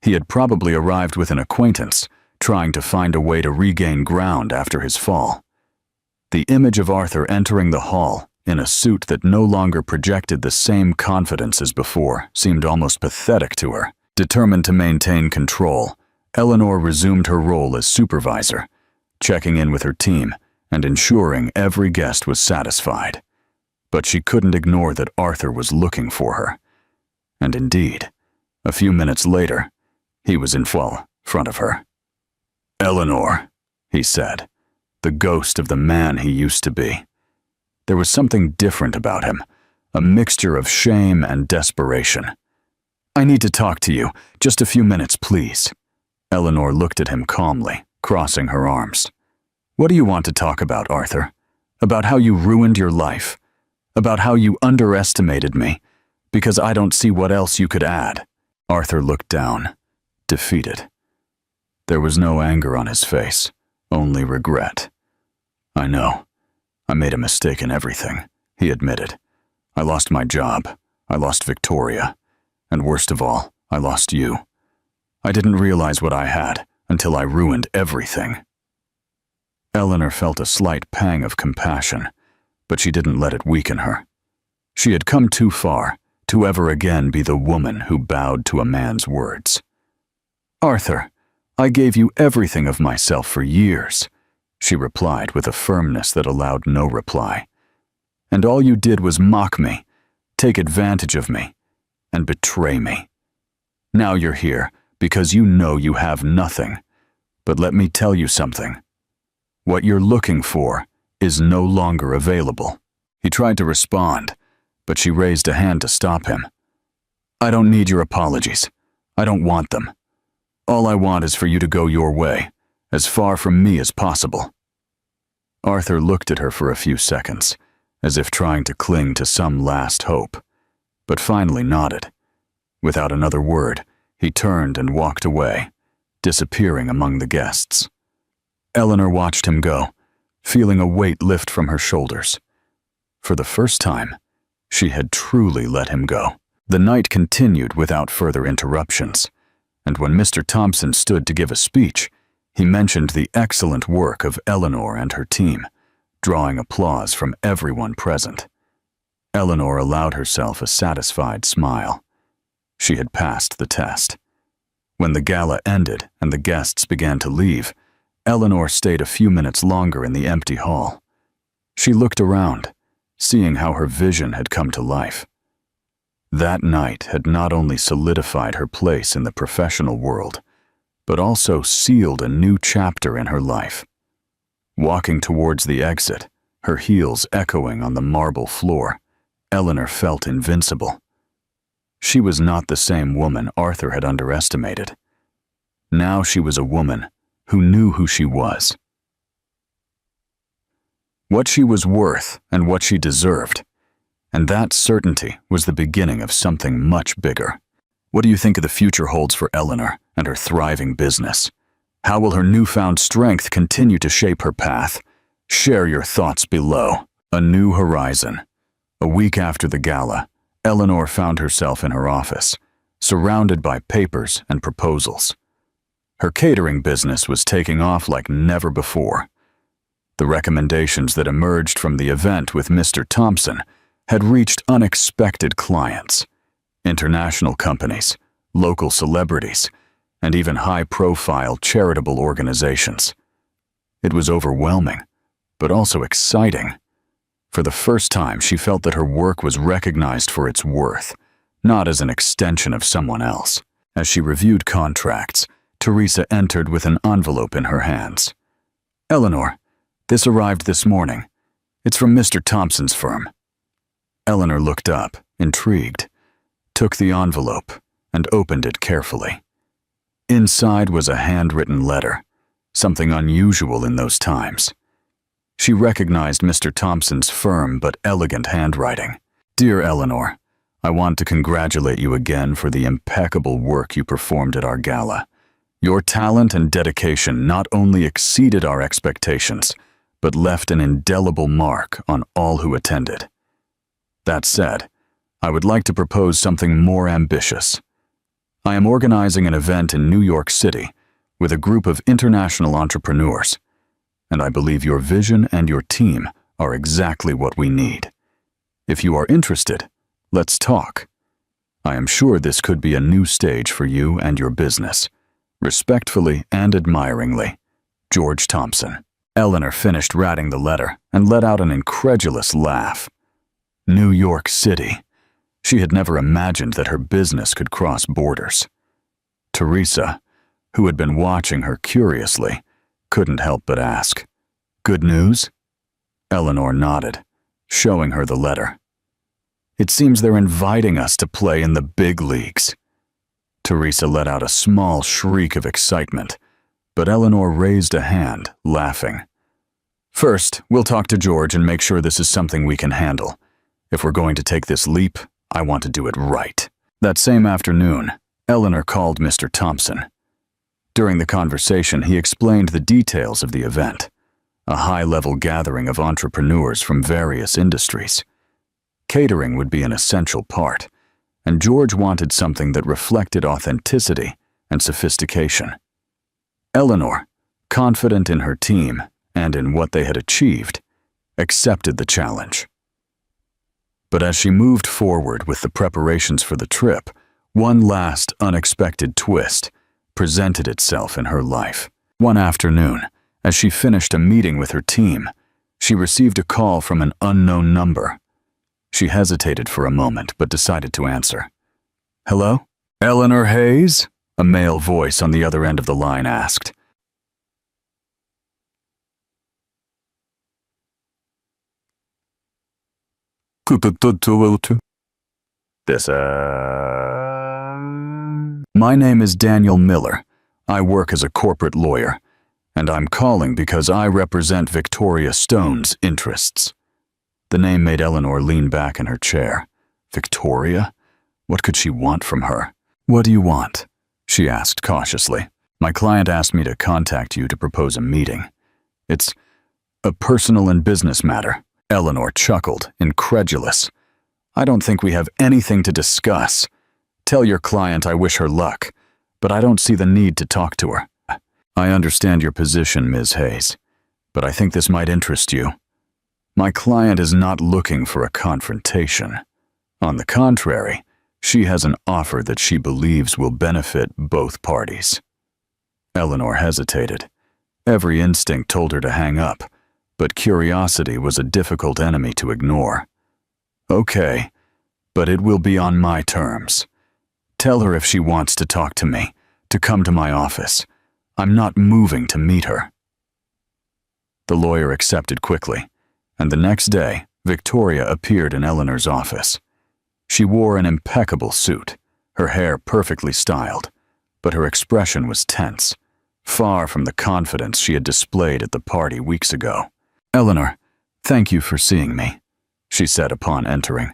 S1: He had probably arrived with an acquaintance, trying to find a way to regain ground after his fall. The image of Arthur entering the hall in a suit that no longer projected the same confidence as before seemed almost pathetic to her. Determined to maintain control, Eleanor resumed her role as supervisor, checking in with her team and ensuring every guest was satisfied. But she couldn't ignore that Arthur was looking for her. And indeed, a few minutes later, he was in front of her. "Eleanor," he said, the ghost of the man he used to be. There was something different about him, a mixture of shame and desperation. "I need to talk to you. Just a few minutes, please." Eleanor looked at him calmly, crossing her arms. "What do you want to talk about, Arthur? About how you ruined your life? About how you underestimated me? Because I don't see what else you could add." Arthur looked down, defeated. There was no anger on his face, only regret. "I know. I made a mistake in everything," he admitted. "I lost my job. I lost Victoria. And worst of all, I lost you. I didn't realize what I had until I ruined everything." Eleanor felt a slight pang of compassion, but she didn't let it weaken her. She had come too far to ever again be the woman who bowed to a man's words. "Arthur, I gave you everything of myself for years," she replied with a firmness that allowed no reply. "And all you did was mock me, take advantage of me, and betray me. Now you're here because you know you have nothing. But let me tell you something. What you're looking for is no longer available." He tried to respond, but she raised a hand to stop him. "I don't need your apologies. I don't want them. All I want is for you to go your way, as far from me as possible." Arthur looked at her for a few seconds, as if trying to cling to some last hope, but finally nodded. Without another word, he turned and walked away, disappearing among the guests. Eleanor watched him go, feeling a weight lift from her shoulders. For the first time, she had truly let him go. The night continued without further interruptions, and when Mr. Thompson stood to give a speech, he mentioned the excellent work of Eleanor and her team, drawing applause from everyone present. Eleanor allowed herself a satisfied smile. She had passed the test. When the gala ended and the guests began to leave, Eleanor stayed a few minutes longer in the empty hall. She looked around, seeing how her vision had come to life. That night had not only solidified her place in the professional world, but also sealed a new chapter in her life. Walking towards the exit, her heels echoing on the marble floor, Eleanor felt invincible. She was not the same woman Arthur had underestimated. Now she was a woman who knew who she was, what she was worth, and what she deserved. And that certainty was the beginning of something much bigger. What do you think the future holds for Eleanor and her thriving business? How will her newfound strength continue to shape her path? Share your thoughts below. A new horizon. A week after the gala, Eleanor found herself in her office, surrounded by papers and proposals. Her catering business was taking off like never before. The recommendations that emerged from the event with Mr. Thompson had reached unexpected clients, international companies, local celebrities, and even high-profile charitable organizations. It was overwhelming, but also exciting. For the first time, she felt that her work was recognized for its worth, not as an extension of someone else. As she reviewed contracts, Teresa entered with an envelope in her hands. "Eleanor, this arrived this morning. It's from Mr. Thompson's firm." Eleanor looked up, intrigued, took the envelope, and opened it carefully. Inside was a handwritten letter, something unusual in those times. She recognized Mr. Thompson's firm but elegant handwriting. "Dear Eleanor, I want to congratulate you again for the impeccable work you performed at our gala. Your talent and dedication not only exceeded our expectations, but left an indelible mark on all who attended. That said, I would like to propose something more ambitious. I am organizing an event in New York City with a group of international entrepreneurs, and I believe your vision and your team are exactly what we need. If you are interested, let's talk. I am sure this could be a new stage for you and your business. Respectfully and admiringly, George Thompson." Eleanor finished writing the letter and let out an incredulous laugh. New York City. She had never imagined that her business could cross borders. Teresa, who had been watching her curiously, couldn't help but ask, "Good news?" Eleanor nodded, showing her the letter. "It seems they're inviting us to play in the big leagues." Teresa let out a small shriek of excitement, but Eleanor raised a hand, laughing. "First, we'll talk to George and make sure this is something we can handle. If we're going to take this leap, I want to do it right." That same afternoon, Eleanor called Mr. Thompson. During the conversation, he explained the details of the event, a high-level gathering of entrepreneurs from various industries. Catering would be an essential part, and George wanted something that reflected authenticity and sophistication. Eleanor, confident in her team and in what they had achieved, accepted the challenge. But as she moved forward with the preparations for the trip, one last unexpected twist presented itself in her life. One afternoon, as she finished a meeting with her team, she received a call from an unknown number. She hesitated for a moment but decided to answer. "Hello? Eleanor Hayes?" a male voice on the other end of the line asked. My name is Daniel Miller. I work as a corporate lawyer, and I'm calling because I represent Victoria Stone's interests. The name made Eleanor lean back in her chair. Victoria? What could she want from her? "What do you want?" she asked cautiously. "My client asked me to contact you to propose a meeting. It's a personal and business matter." Eleanor chuckled, incredulous. "I don't think we have anything to discuss. Tell your client I wish her luck, but I don't see the need to talk to her." "I understand your position, Ms. Hayes, but I think this might interest you. My client is not looking for a confrontation. On the contrary, she has an offer that she believes will benefit both parties." Eleanor hesitated, Every instinct told her to hang up, but curiosity was a difficult enemy to ignore. Okay, but it will be on my terms. Tell her if she wants to talk to me, to come to my office. I'm not moving to meet her. The lawyer accepted quickly, and the next day, Victoria appeared in Eleanor's office. She wore an impeccable suit, her hair perfectly styled, but her expression was tense, far from the confidence she had displayed at the party weeks ago. "Eleanor, thank you for seeing me," she said upon entering,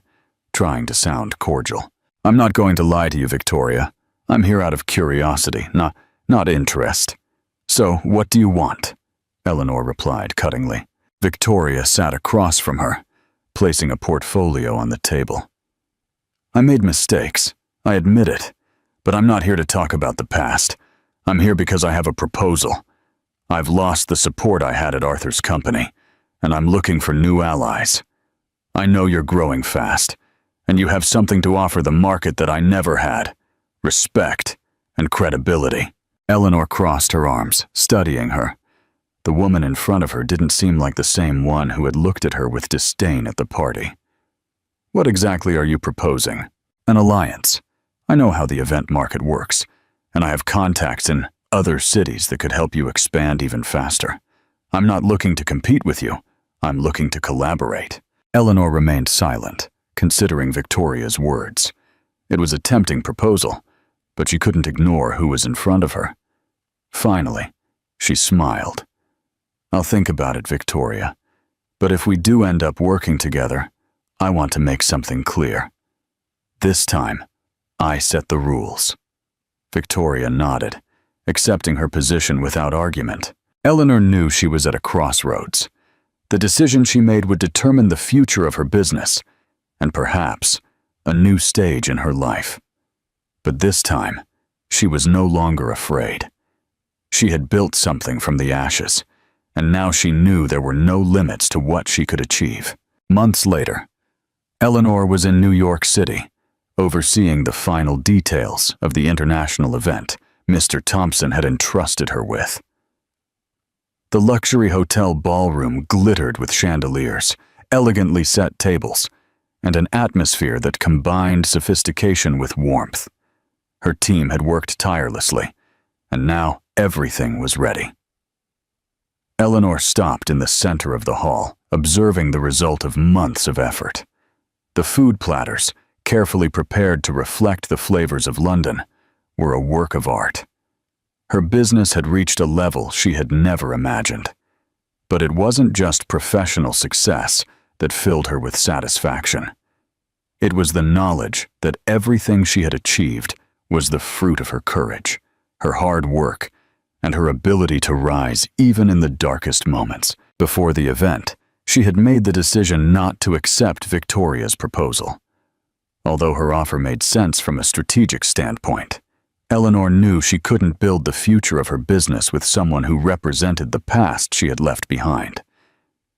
S1: trying to sound cordial. "I'm not going to lie to you, Victoria. I'm here out of curiosity, not interest. So, what do you want?" Eleanor replied cuttingly. Victoria sat across from her, placing a portfolio on the table. "I made mistakes, I admit it, but I'm not here to talk about the past. I'm here because I have a proposal. I've lost the support I had at Arthur's company, and I'm looking for new allies. I know you're growing fast, and you have something to offer the market that I never had: respect and credibility." Eleanor crossed her arms, studying her. The woman in front of her didn't seem like the same one who had looked at her with disdain at the party. "What exactly are you proposing?" "An alliance. I know how the event market works, and I have contacts in other cities that could help you expand even faster. I'm not looking to compete with you. I'm looking to collaborate." Eleanor remained silent, considering Victoria's words. It was a tempting proposal, but she couldn't ignore who was in front of her. Finally, she smiled. "I'll think about it, Victoria. But if we do end up working together, I want to make something clear. This time, I set the rules." Victoria nodded, accepting her position without argument. Eleanor knew she was at a crossroads. The decision she made would determine the future of her business, and perhaps a new stage in her life. But this time, she was no longer afraid. She had built something from the ashes, and now she knew there were no limits to what she could achieve. Months later, Eleanor was in New York City, overseeing the final details of the international event Mr. Thompson had entrusted her with. The luxury hotel ballroom glittered with chandeliers, elegantly set tables, and an atmosphere that combined sophistication with warmth. Her team had worked tirelessly, and now everything was ready. Eleanor stopped in the center of the hall, observing the result of months of effort. The food platters, carefully prepared to reflect the flavors of London, were a work of art. Her business had reached a level she had never imagined. But it wasn't just professional success that filled her with satisfaction. It was the knowledge that everything she had achieved was the fruit of her courage, her hard work, and her ability to rise even in the darkest moments. Before the event, she had made the decision not to accept Victoria's proposal. Although her offer made sense from a strategic standpoint, Eleanor knew she couldn't build the future of her business with someone who represented the past she had left behind.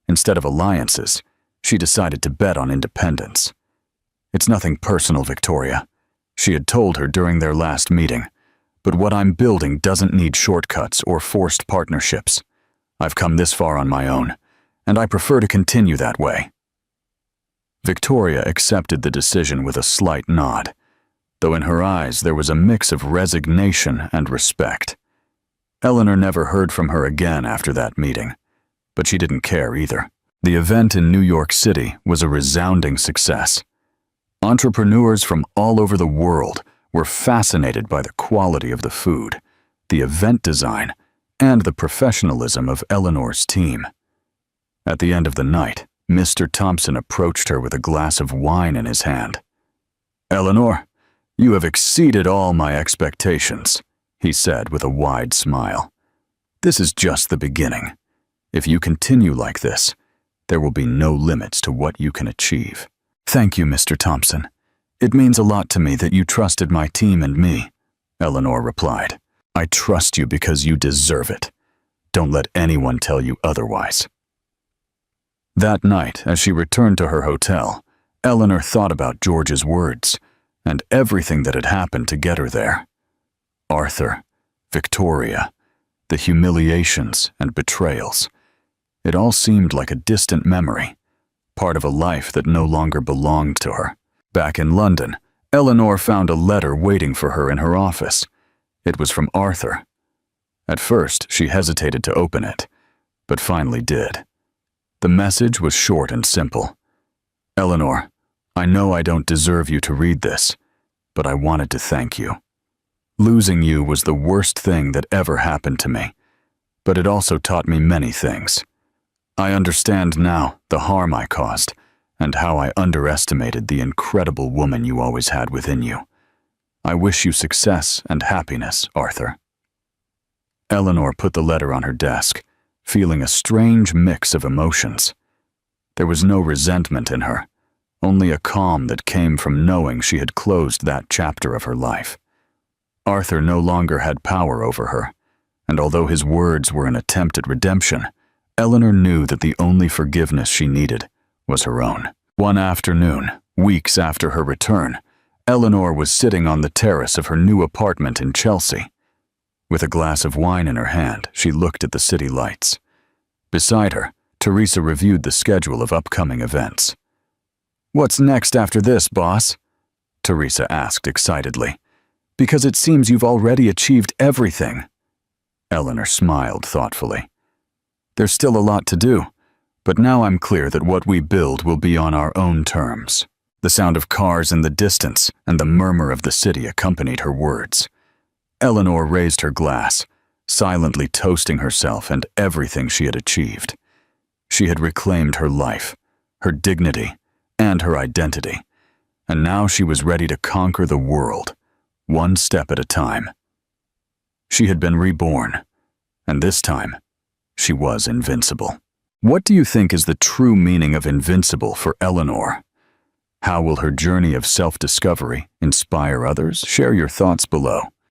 S1: Instead of alliances, she decided to bet on independence. "It's nothing personal, Victoria," she had told her during their last meeting, "but what I'm building doesn't need shortcuts or forced partnerships. I've come this far on my own, and I prefer to continue that way." Victoria accepted the decision with a slight nod, though in her eyes there was a mix of resignation and respect. Eleanor never heard from her again after that meeting, but she didn't care either. The event in New York City was a resounding success. Entrepreneurs from all over the world were fascinated by the quality of the food, the event design, and the professionalism of Eleanor's team. At the end of the night, Mr. Thompson approached her with a glass of wine in his hand. "Eleanor, you have exceeded all my expectations," he said with a wide smile. "This is just the beginning. If you continue like this, there will be no limits to what you can achieve." "Thank you, Mr. Thompson. It means a lot to me that you trusted my team and me," Eleanor replied. "I trust you because you deserve it. Don't let anyone tell you otherwise." That night, as she returned to her hotel, Eleanor thought about George's words and everything that had happened to get her there. Arthur, Victoria, the humiliations and betrayals. It all seemed like a distant memory, part of a life that no longer belonged to her. Back in London, Eleanor found a letter waiting for her in her office. It was from Arthur. At first, she hesitated to open it, but finally did. The message was short and simple. "Eleanor, I know I don't deserve you to read this, but I wanted to thank you. Losing you was the worst thing that ever happened to me, but it also taught me many things. I understand now the harm I caused and how I underestimated the incredible woman you always had within you. I wish you success and happiness, Arthur." Eleanor put the letter on her desk, feeling a strange mix of emotions. There was no resentment in her, only a calm that came from knowing she had closed that chapter of her life. Arthur no longer had power over her, and although his words were an attempt at redemption, Eleanor knew that the only forgiveness she needed was her own. One afternoon, weeks after her return, Eleanor was sitting on the terrace of her new apartment in Chelsea. With a glass of wine in her hand, she looked at the city lights. Beside her, Teresa reviewed the schedule of upcoming events. "What's next after this, boss?" Teresa asked excitedly. "Because it seems you've already achieved everything." Eleanor smiled thoughtfully. "There's still a lot to do, but now I'm clear that what we build will be on our own terms." The sound of cars in the distance and the murmur of the city accompanied her words. Eleanor raised her glass, silently toasting herself and everything she had achieved. She had reclaimed her life, her dignity, and her identity, and now she was ready to conquer the world, one step at a time. She had been reborn, and this time, she was invincible. What do you think is the true meaning of invincible for Eleanor? How will her journey of self-discovery inspire others? Share your thoughts below.